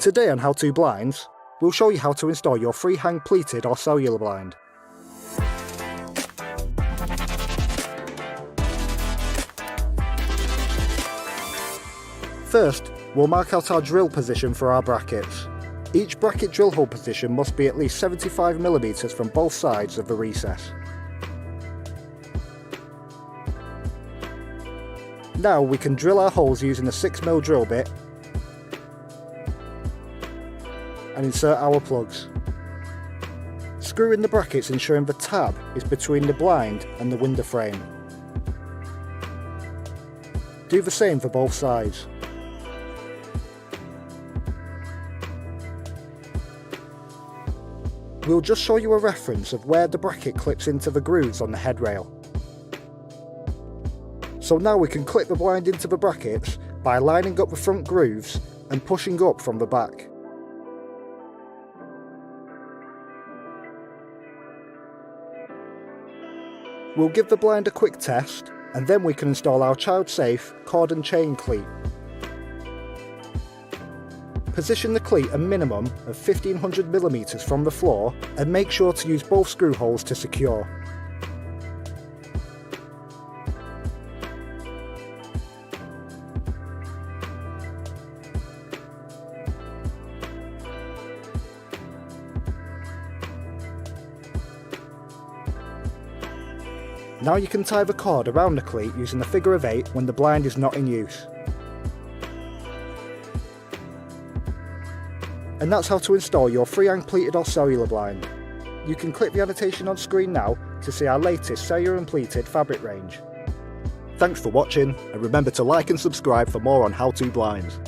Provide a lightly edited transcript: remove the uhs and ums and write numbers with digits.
Today on How To Blinds, we'll show you how to install your freehang pleated or cellular blind. First, we'll mark out our drill position for our brackets. Each bracket drill hole position must be at least 75mm from both sides of the recess. Now we can drill our holes using a 6mm drill bit and insert our plugs. Screw in the brackets, ensuring the tab is between the blind and the window frame. Do the same for both sides. We'll just show you a reference of where the bracket clips into the grooves on the headrail. So now we can clip the blind into the brackets by lining up the front grooves and pushing up from the back. We'll give the blind a quick test, and then we can install our child-safe cord and chain cleat. Position the cleat a minimum of 1500mm from the floor and make sure to use both screw holes to secure. Now you can tie the cord around the cleat using the figure of 8 when the blind is not in use. And that's how to install your freehang pleated or cellular blind. You can click the annotation on screen now to see our latest cellular and pleated fabric range. Thanks for watching, and remember to like and subscribe for more on How To Blinds.